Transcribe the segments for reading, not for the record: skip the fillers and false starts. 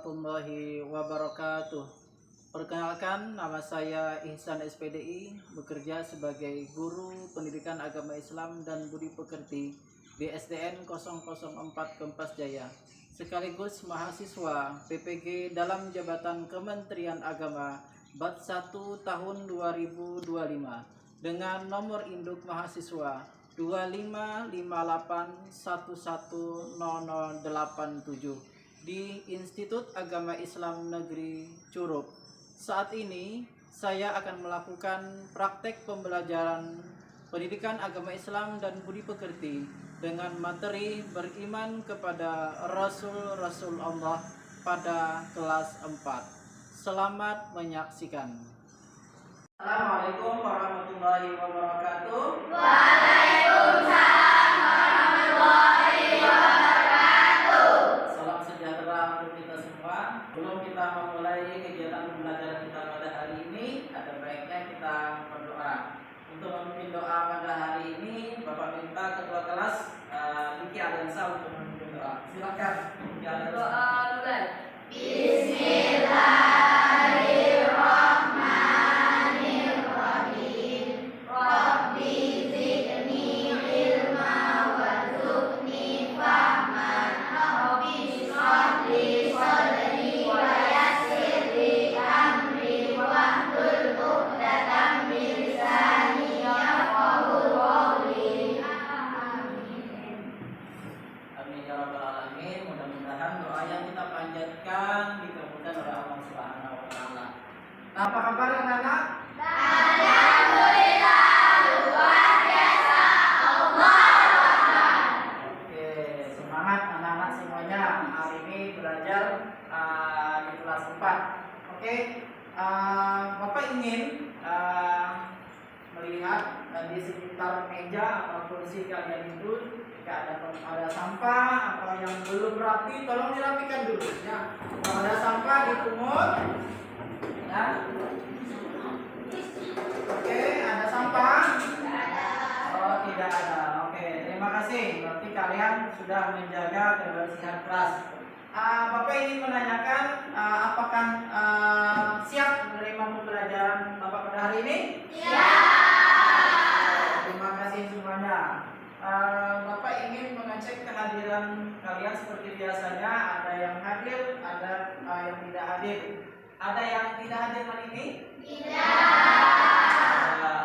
warahmatullahi wabarakatuh. Perkenalkan, nama saya Ihsan SPDI, bekerja sebagai guru pendidikan agama Islam dan budi pekerti di SDN 004 Kempas Jaya, sekaligus mahasiswa PPG dalam jabatan Kementerian Agama Bat 1 tahun 2025 dengan nomor induk mahasiswa 2558110087 di Institut Agama Islam Negeri Curup. Saat ini saya akan melakukan praktek pembelajaran pendidikan agama Islam dan budi pekerti dengan materi beriman kepada Rasul-Rasul Allah pada kelas 4. Selamat menyaksikan. Assalamualaikum warahmatullahi wabarakatuh. Waalaikumsalam warahmatullahi wabarakatuh. Salam sejahtera untuk kita semua. Sebelum kita memulai kegiatan pembelajaran kita pada hari ini, ada baiknya kita berdoa. Untuk memimpin doa pada hari ini, Bapak minta ketua kelas Niki Adensa untuk memimpin doa. Silakan Niki Adensa. Doa mulai. Bismillahirrahmanirrahim. Rabbi zidni ilma warzuqni fahman. Rabbi shrah li sadri wa yassir li amri wahlul 'uqdatam min lisani yafqahu qawli. Amin. Amin ya rabbal alamin. Mudah-mudahan doa yang kita panjatkan dikabulkan oleh Allah Subhanahu wa taala. Apa kabar anak-anak? Alhamdulillah, luar biasa. Allah. Oke, semangat anak-anak semuanya. Hari ini belajar di kelas 4. Oke, Bapak ingin melihat di sekitar meja atau kursi kalian itu jika ada sampah atau yang belum rapi, tolong dirapikan dulu ya. Kalau ada sampah dipungut ya. Oke, ada sampah? Oh, tidak ada. Oke, terima kasih. Berarti kalian sudah menjaga kebersihan kelas. Bapak ingin menanyakan apakah siap menerima pembelajaran Bapak pada hari ini? Terima kasih semuanya. Bapak ingin mengecek kehadiran kalian seperti biasanya. Ada yang hadir, ada yang tidak hadir. Ada yang tidak hadir hari ini?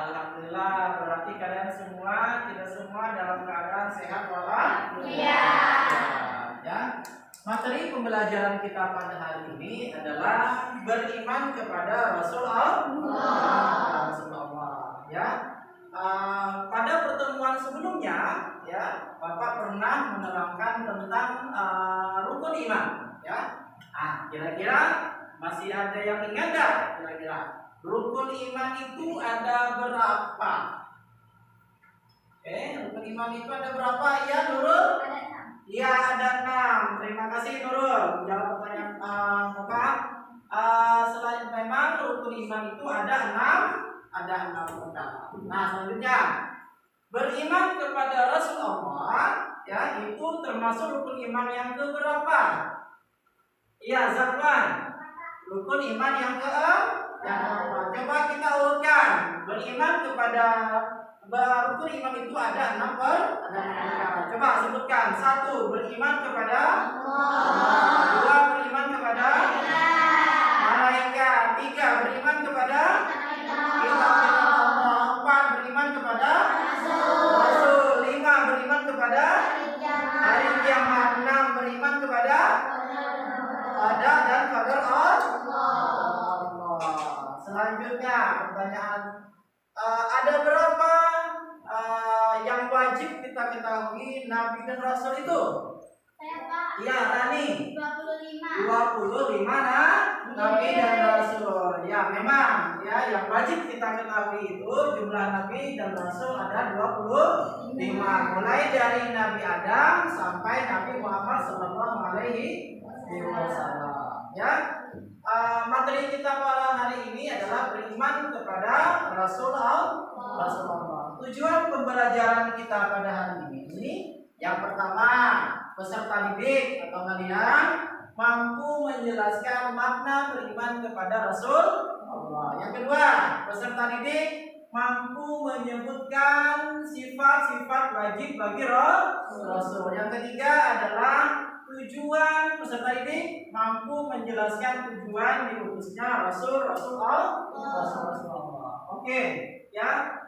Alhamdulillah, berarti kalian semua, tidak semua dalam keadaan sehat walafiat. Ya. Materi pembelajaran kita pada hari ini adalah beriman kepada Rasulullah. Ya. Pada pertemuan sebelumnya, ya, Bapak pernah menerangkan tentang rukun iman. Ya. Kira-kira masih ada yang ingat enggak? Kira-kira rukun iman itu ada berapa? Rukun iman itu ada berapa? Ya, Nurul? Iya, ada 6. Terima kasih Nurul. Jawab pertanyaan Bapak. Selain memang rukun iman itu ada 6 perkara. Nah, selanjutnya beriman kepada Rasulullah, ya, itu termasuk rukun iman yang keberapa? Iya, Zakwan. Rukun iman yang keempat. Coba kita urutkan. Beriman kepada rukun iman itu ada 6 perkara. Coba sebutkan. 1. Beriman kepada Allah. 2. Beriman kepada malaikat. 3. Beriman kepada kitab-kitab Allah. 4. Beriman kepada Rasul. 5. Beriman kepada hari kiamat. 6. Beriman kepada ada dan qadar Allah. Selanjutnya pertanyaan, ada berapa yang wajib kita ketahui Nabi dan Rasul itu? Iya, Tani. 25 Nabi dan Rasul. Ya, memang ya yang wajib kita ketahui itu jumlah Nabi dan Rasul ada 25. Mulai dari Nabi Adam sampai Nabi Muhammad SAW. Ya, materi kita pada hari ini adalah beriman kepada Rasulullah. Tujuan pembelajaran kita pada hari ini, yang pertama peserta didik atau kalian mampu menjelaskan makna beriman kepada Rasul Allah. Yang kedua, peserta didik mampu menyebutkan sifat-sifat wajib bagi Rasul. Yang ketiga adalah tujuan peserta didik mampu menjelaskan tujuan diutusnya Rasul Allah. Oke, ya.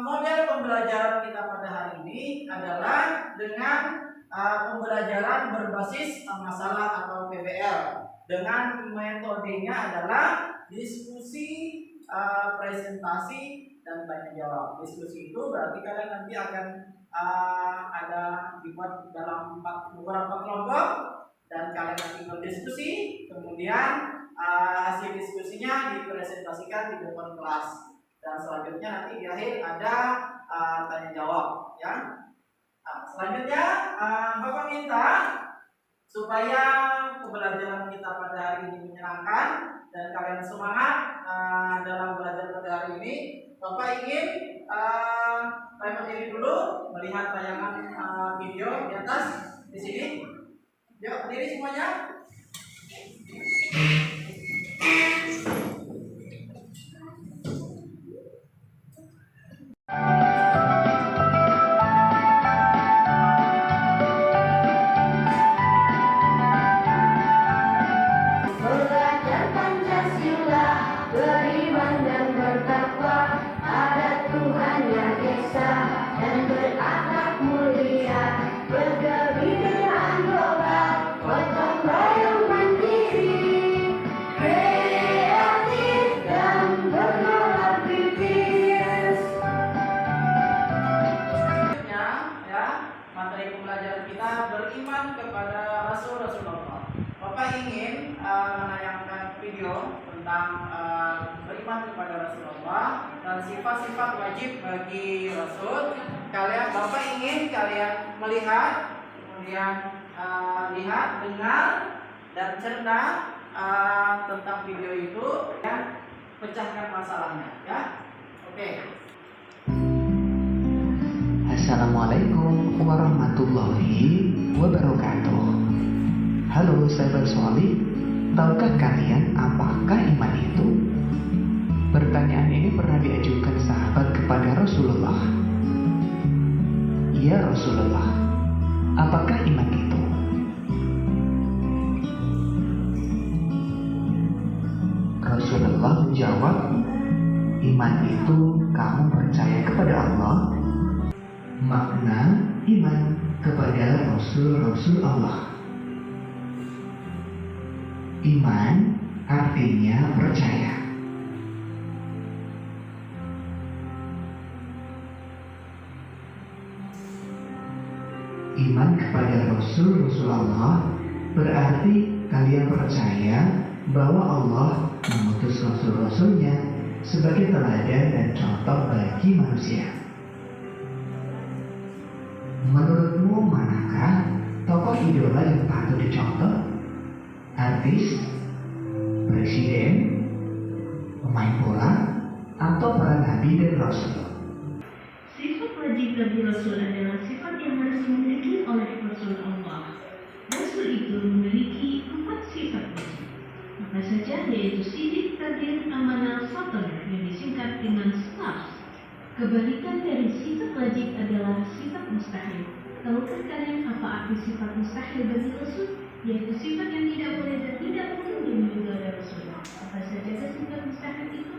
Model pembelajaran kita pada hari ini adalah dengan pembelajaran berbasis masalah atau PBL. Dengan metodenya adalah diskusi, presentasi, dan tanya jawab. Diskusi itu berarti kalian nanti akan ada dibuat dalam beberapa kelompok dan kalian nanti berdiskusi, kemudian hasil diskusinya dipresentasikan di depan kelas. Dan selanjutnya nanti di akhir ada tanya jawab, ya. Selanjutnya Bapak minta supaya pembelajaran kita pada hari ini menyenangkan dan kalian semangat dalam belajar pada hari ini. Bapak ingin berdiri dulu melihat tayangan video di atas di sini. Yuk berdiri semuanya. Belajar Pancasila, beriman dan bertakwa, ada Tuhan yang esa dan berakhlak mulia, berkebinekaan global, gotong royong mandiri, kreatif dan bermoral kritis. Selanjutnya, ya, materi pembelajaran kita beriman kepada Rasulullah. Bapak ingin menayangkan video tentang beriman kepada Rasulullah dan sifat-sifat wajib bagi Rasul. Bapak ingin kalian melihat, kemudian lihat, dengar, dan cerna tentang video itu dan pecahkan masalahnya, ya. Oke. Assalamualaikum warahmatullahi wabarakatuh. Halo sahabat solih, tahukah kalian apakah iman itu? Pertanyaan ini pernah diajukan sahabat kepada Rasulullah. Ya Rasulullah, apakah iman itu? Rasulullah menjawab, iman itu kamu percaya kepada Allah. Makna iman kepada Rasul Allah. Iman artinya percaya. Iman kepada Rasul Allah berarti kalian percaya bahwa Allah mengutus Rasul-Rasulnya sebagai teladan dan contoh bagi manusia. Menurutmu manakah tokoh idola yang patut dicontoh? Artis, presiden, pemain bola, atau para nabi dan rasul? Sifat wajib bagi Rasul adalah sifat yang harus dimiliki oleh Rasul Allah. Rasul itu memiliki 4 sifat wajib. Apa saja, yaitu sidik, tadil, amanah, sabar, yang disingkat dengan SLAPS. Kebalikan dari sifat wajib adalah sifat mustahil. Tahukah kalian apa arti sifat mustahil bagi Rasul? Yaitu sifat yang tidak boleh dan tidak mungkin dimiliki oleh Rasulullah. Apa saja sifat mustahil itu?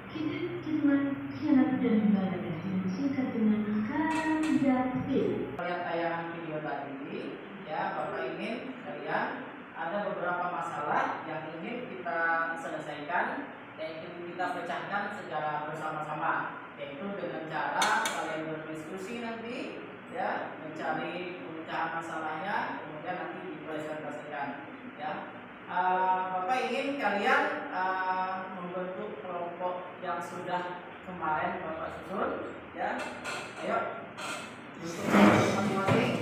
Khidmat, khianat, dan balaghah, yang disingkat dengan kadzdzabin. Lihat tayangan video tadi, ya, Bapak ingin kalian ada beberapa masalah yang ingin kita selesaikan, yang ingin kita pecahkan secara bersama-sama, yaitu dengan cara kalian berdiskusi nanti, ya, mencari pemecahan masalahnya, kemudian nanti dipresentasikan, ya. Bapak ingin kalian membentuk kelompok yang sudah kemarin Bapak susun, ya. Ayo, untuk masing-masing.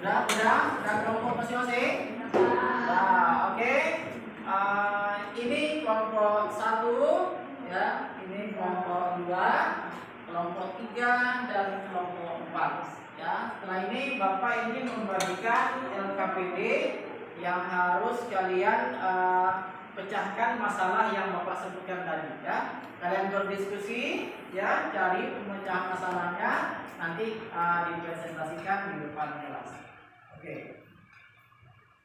Udah kelompok masing-masing. Nah, oke. Ini kelompok 1, ya. Ini kelompok 2. kelompok 3 dan kelompok 4 ya. Setelah ini Bapak ingin membagikan LKPD yang harus kalian pecahkan masalah yang Bapak sebutkan tadi ya. Kalian berdiskusi ya, cari pemecahan masalahnya, nanti dipresentasikan di depan kelas. Oke.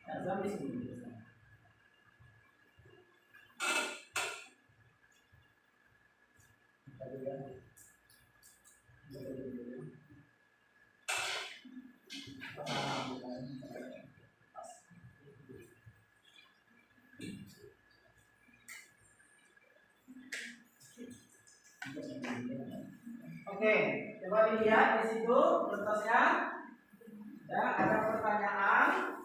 Nah, sampai sini. Oke, coba dilihat di situ kertasnya. Ya, ada pertanyaan.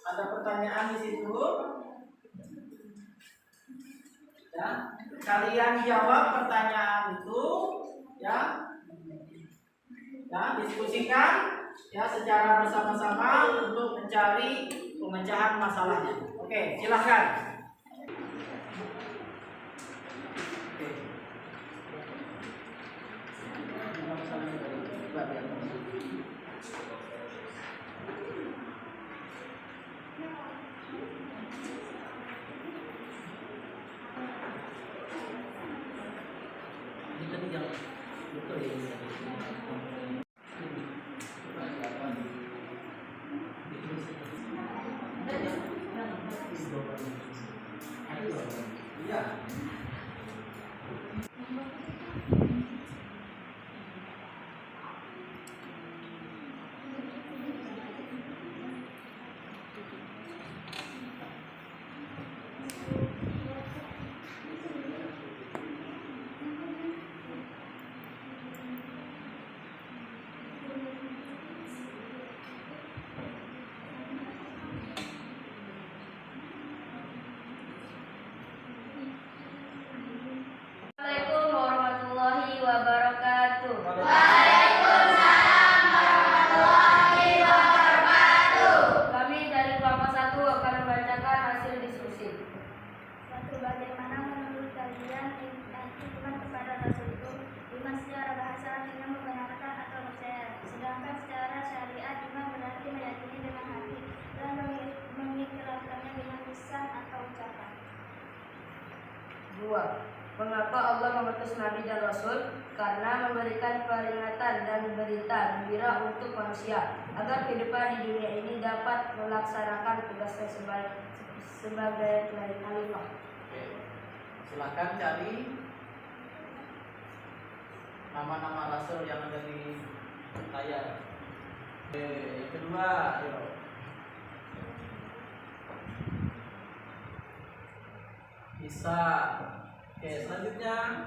Ada pertanyaan di situ. Ya, kalian jawab pertanyaan itu, ya. Ya, diskusikan ya secara bersama-sama untuk mencari pemecahan masalahnya. Oke, silahkan. Assalamualaikum warahmatullahi wabarakatuh. Kami dari kelompok 1 akan membacakan hasil diskusi. Satu, bagaimana menurut kalian arti iman kepada Rasul itu? Iman secara bahasa artinya membenarkan atau percaya, sedangkan secara syariat iman berarti meyakini dengan hati dan mengikrarkannya dengan lisan atau ucapan. 2. Mengapa Allah mengutus Nabi dan Rasul? Karena memberikan peringatan dan berita gembira untuk manusia agar kehidupan di dunia ini dapat melaksanakan tugasnya sebagai khalifah. Oke. Silakan cari nama-nama rasul yang ada di layar. Oke, yang kedua, ayo. Bisa. Oke, selanjutnya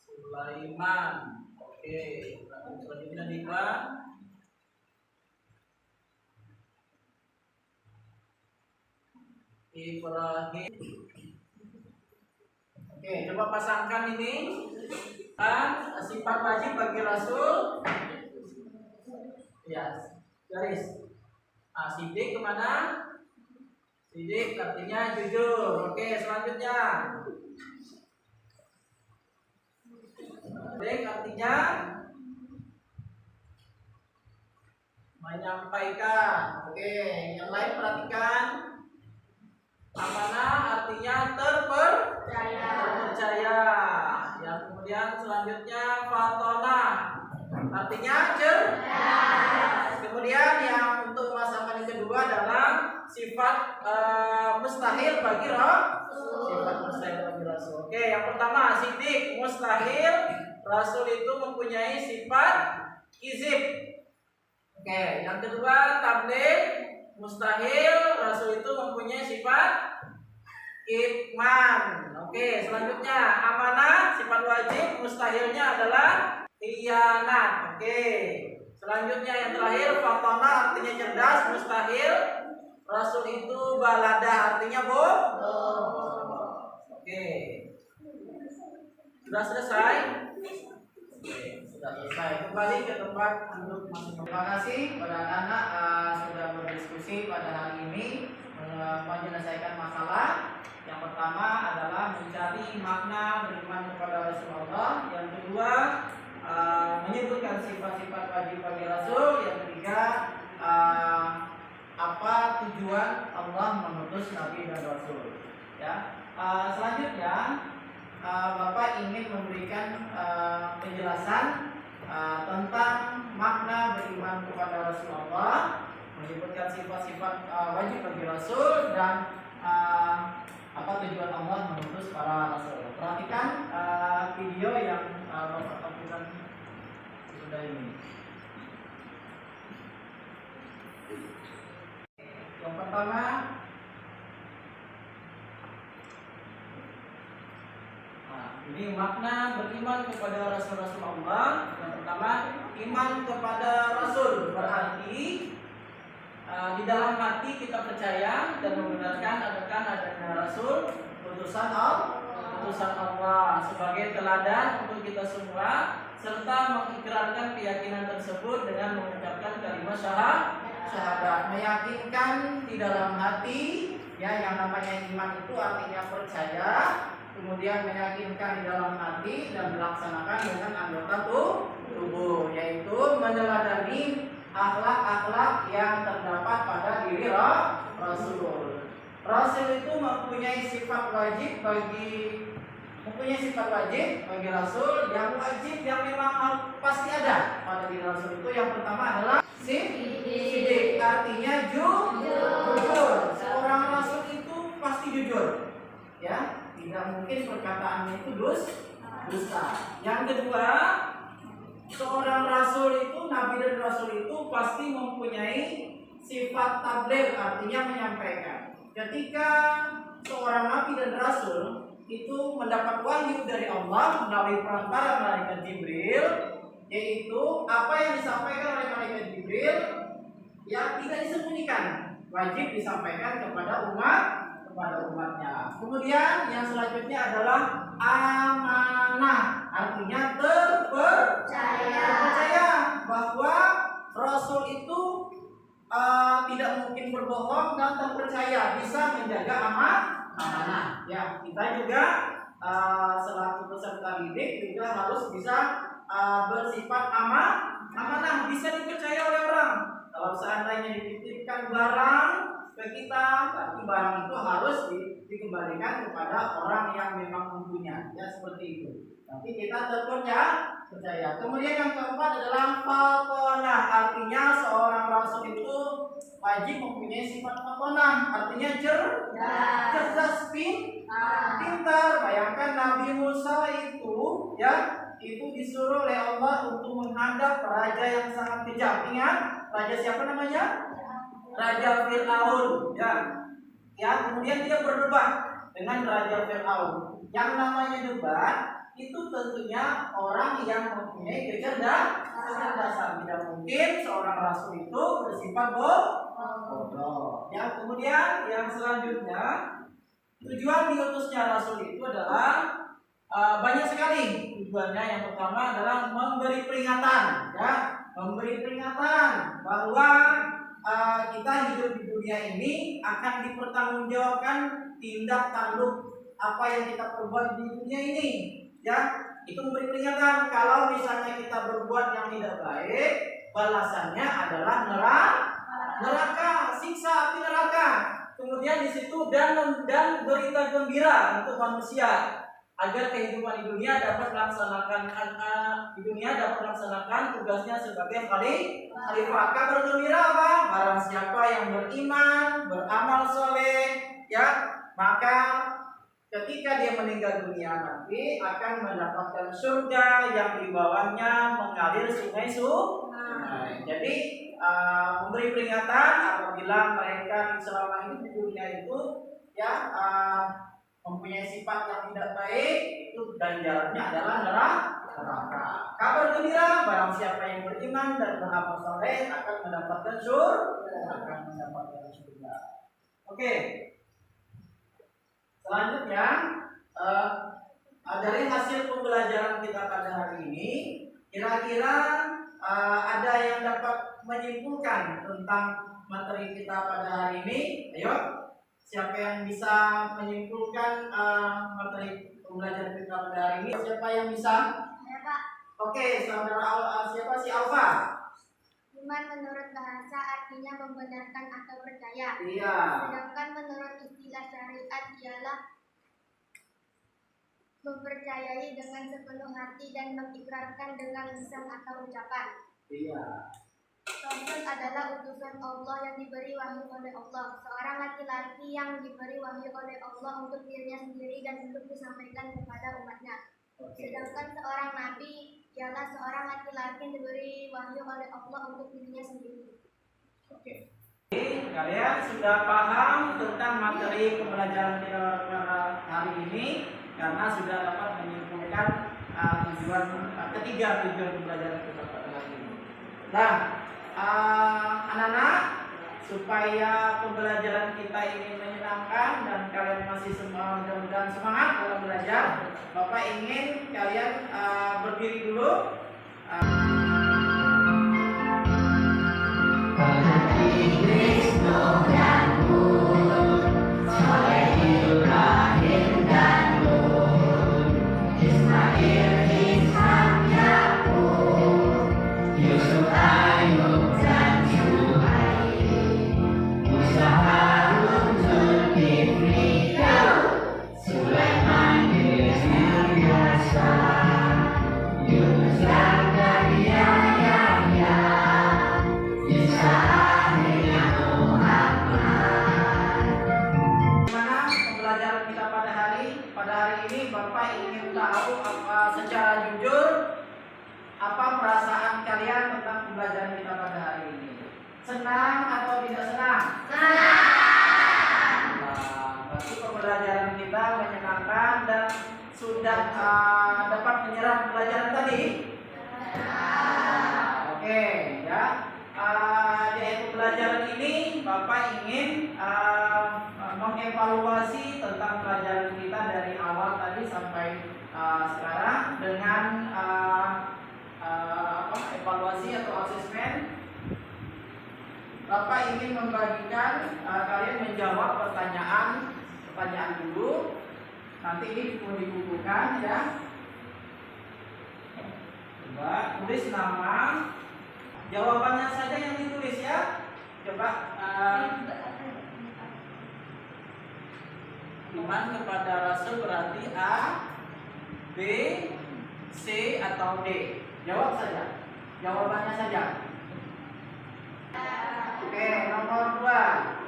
Sulaiman. Oke, selanjutnya Diva. Ibrahim. Oke, coba pasangkan ini. Sifat wajib bagi Rasul. Ya, garis. Sidik kemana? Sidik artinya jujur. Oke, selanjutnya. Sidik artinya menyampaikan. Oke, yang lain perhatikan. Amanah artinya terpercaya. Yang kemudian selanjutnya fatona artinya cerdas. Kemudian yang untuk pemasangan yang kedua adalah sifat mustahil bagi Rasul. Sifat mustahil bagi Rasul. Oke, yang pertama sidik, mustahil Rasul itu mempunyai sifat kizib. Oke, yang kedua tabligh, mustahil Rasul itu mempunyai sifat kitman. Oke, selanjutnya amanah, sifat wajib, mustahilnya adalah khianat. Oke, Selanjutnya yang terakhir, fatona artinya cerdas, mustahil. Rasul itu balada artinya bodoh. Oke. Sudah selesai? Oke, sudah selesai. Kembali ke tempat duduk masing-masing. Terima kasih pada anak-anak sudah berdiskusi pada hari ini menyelesaikan masalah. Yang pertama adalah mencari makna beriman kepada Rasulullah. Yang kedua, menyebutkan sifat-sifat wajib bagi Rasul. Yang ketiga, apa tujuan Allah mengutus Nabi dan Rasul. Ya, selanjutnya Bapak ingin memberikan penjelasan tentang makna beriman kepada Rasulullah, menyebutkan sifat-sifat wajib bagi Rasul dan apa tujuan Allah mengutus para Rasul. Perhatikan video yang Bapak lakukan sudah ini. Yang pertama, ini makna beriman kepada Rasul-Rasul Allah. Yang pertama, iman kepada Rasul berarti di dalam hati kita percaya dan membenarkan adanya Rasul utusan Allah sebagai teladan untuk kita semua, serta mengikrarkan keyakinan tersebut dengan mengucapkan kalimat syahadat, meyakinkan di dalam hati. Ya, yang namanya iman itu artinya percaya, kemudian meyakinkan di dalam hati dan melaksanakan dengan anggota tubuh, yaitu meneladani akhlak-akhlak yang terdapat pada diri Rasul. Rasul itu mempunyai sifat wajib bagi Rasul, yang wajib yang memang pasti ada pada diri Rasul itu. Yang pertama adalah sidik, artinya jujur. Seorang Rasul itu pasti jujur, ya, tidak mungkin perkataannya itu dusta. Yang kedua, seorang Rasul itu, Nabi dan Rasul itu pasti mempunyai sifat tabligh, artinya menyampaikan. Ketika seorang Nabi dan Rasul itu mendapat wahyu dari Allah melalui perantara malaikat Jibril, yaitu apa yang disampaikan oleh malaikat Jibril yang tidak disembunyikan, wajib disampaikan kepada umatnya. Kemudian yang selanjutnya adalah amanah, artinya terpercaya bahwa Rasul itu tidak mungkin berbohong dan terpercaya, bisa menjaga amanah. Ya, kita juga selaku peserta didik juga harus bisa bersifat amanah, bisa dipercaya oleh orang. Kalau seandainya dititipkan barang ke kita, tapi barang itu harus dikembalikan kepada orang yang memang mempunyai. Ya, seperti itu. Nanti kita terpercaya. Kemudian yang keempat adalah fatonah, artinya seorang Rasul itu wajib mempunyai sifat fatonah, artinya cerdas, pintar. Bayangkan Nabi Musa itu, ya, itu disuruh oleh Allah untuk menghadap raja yang sangat kejam. Ingat, raja siapa namanya? Raja Fir'aun, ya, kemudian dia berdebat dengan Raja Fir'aun. Yang namanya debat itu tentunya orang yang mempunyai kecerdasan. Tidak mungkin seorang Rasul itu bersifat bodoh. Ya, kemudian yang selanjutnya, tujuan diutusnya Rasul itu adalah banyak sekali tujuannya. Yang pertama adalah memberi peringatan, ya, bahwa kita hidup di dunia ini akan dipertanggungjawabkan tindak tanduk apa yang kita perbuat di dunia ini. Ya, itu memberi peringatan kalau misalnya kita berbuat yang tidak baik, balasannya adalah neraka, siksa api neraka. Kemudian di situ dan berita gembira untuk manusia agar kehidupan di dunia dapat melaksanakan tugasnya sebagai khalifah. Kabar gembira apa? Barang siapa yang beriman, beramal soleh, ya, maka ketika dia meninggal dunia nanti akan mendapatkan surga yang di bawahnya mengalir sungai. Jadi memberi peringatan apabila mereka selama hidup di dunia itu, ya, mempunyai sifat yang tidak baik, itu ganjarannya adalah neraka. Kabar gembira, barang siapa yang beriman dan beramal saleh akan mendapatkan surga. Oke. Selanjutnya, dari hasil pembelajaran kita pada hari ini, kira-kira ada yang dapat menyimpulkan tentang materi kita pada hari ini? Ayo, siapa yang bisa menyimpulkan materi pembelajaran kita pada hari ini? Siapa yang bisa? Oke, saudara siapa si Alfa? Iman menurut bahasa artinya membenarkan atau percaya. Iya. Sedangkan menurut istilah syariat ialah mempercayai dengan sepenuh hati dan mengikrarkan dengan lisan atau ucapan. Iya. Rasul adalah utusan Allah yang diberi wahyu oleh Allah, seorang laki-laki yang diberi wahyu oleh Allah untuk dirinya sendiri dan untuk disampaikan kepada umatnya. Sedangkan seorang nabi ialah seorang laki-laki yang diberi wahyu oleh Allah untuk dirinya sendiri. Oke. Kalian sudah paham tentang materi pembelajaran kita pada hari ini karena sudah dapat menyimpulkan tujuan pembelajaran kita pada hari ini. Nah, anak-anak, supaya pembelajaran kita ini menyenangkan dan kalian masih mudah-mudahan semangat dalam belajar, Bapak ingin kalian berdiri dulu. Bapak ingin tahu secara jujur apa perasaan kalian tentang pembelajaran kita pada hari ini. Senang atau tidak senang? Senang. Berarti pembelajaran kita menyenangkan dan sudah dapat menyerap pembelajaran tadi. Oke, ya. Di pembelajaran ini Bapak ingin mengevaluasi tentang pelajaran kita dari awal tadi sampai sekarang dengan evaluasi atau asesmen. Bapak ingin membagikan kalian menjawab pertanyaan dulu. Nanti ini dibukukan ya. Coba tulis nama, jawabannya saja yang ditulis ya. Coba iman kepada Rasul berarti A, B, C atau D. Jawab saja. Jawabannya saja. Oke, nomor 2.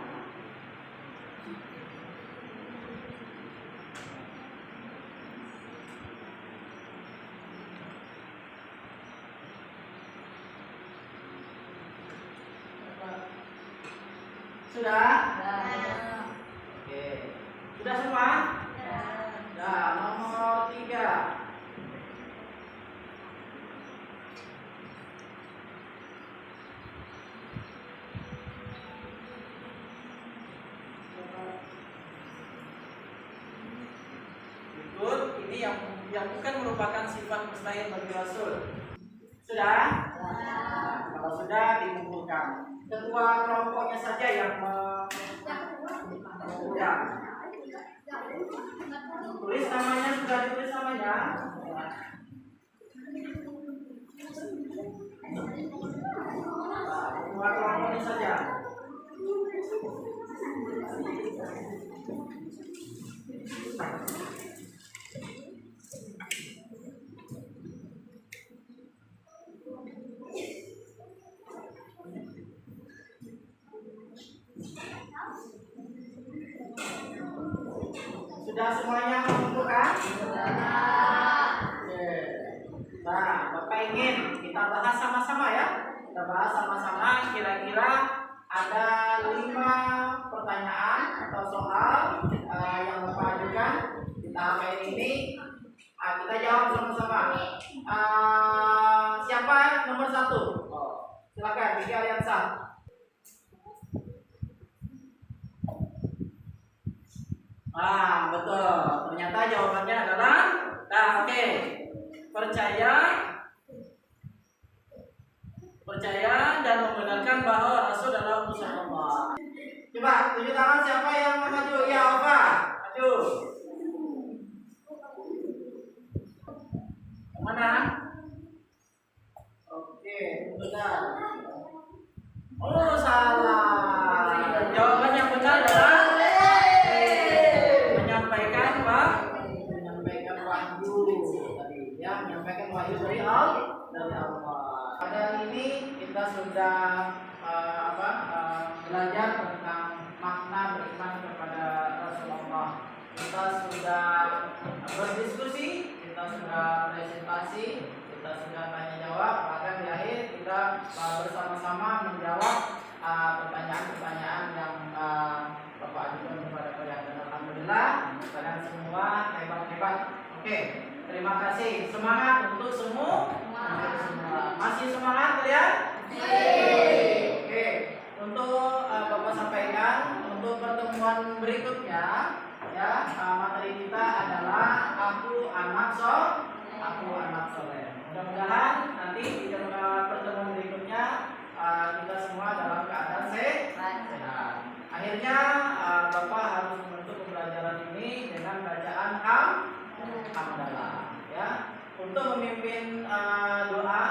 Sudah? Oke. Sudah semua? Nah, nomor 3. Berikut ini yang bukan merupakan sifat mustahil bagi Rasul. Sudah? Kalau sudah dikumpulkan. Ketua kelompoknya saja yang ya. Tulis namanya, sudah ditulis namanya. Ketua kelompoknya saja. Sudah semuanya mengumpulkan? Oke. Nah, Bapak ingin kita bahas sama-sama ya. Kita bahas sama-sama kira-kira ada 5 pertanyaan atau soal yang Bapak ajukan di tahap ini. Kita jawab sama-sama. siapa nomor 1? Silakan, Vicky Aliansa. Betul. Ternyata jawabannya adalah oke. Percaya dan membenarkan bahwa Rasul adalah utusan Allah. Coba tunjuk tangan siapa yang mau maju. Ya, Ova, maju. Mana? Oke, benar. Oh, salah. Jawaban yang benar adalah menyampaikan wahyu tadi, ya, menyampaikan wahyu dari Allah. Pada ini kita sudah belajar tentang makna beriman kepada Rasulullah. Kita sudah berdiskusi, kita sudah presentasi, kita sudah tanya jawab, bahkan di akhir kita bersama-sama menjawab pertanyaan-pertanyaan yang Bapak ajukan kepada kalian. Dan alhamdulillah kalian semua hebat-hebat. Oke, terima kasih. Semangat untuk semua. Masih semangat kalian? Oke, untuk Bapak sampaikan untuk pertemuan berikutnya, ya, materi kita adalah aku anak soleh. Mudah-mudahan nanti di pertemuan berikutnya kita semua dalam keadaan sehat. Akhirnya Bapak harus menutup pembelajaran ini dengan bacaan hamdalah, ya. Untuk memimpin doa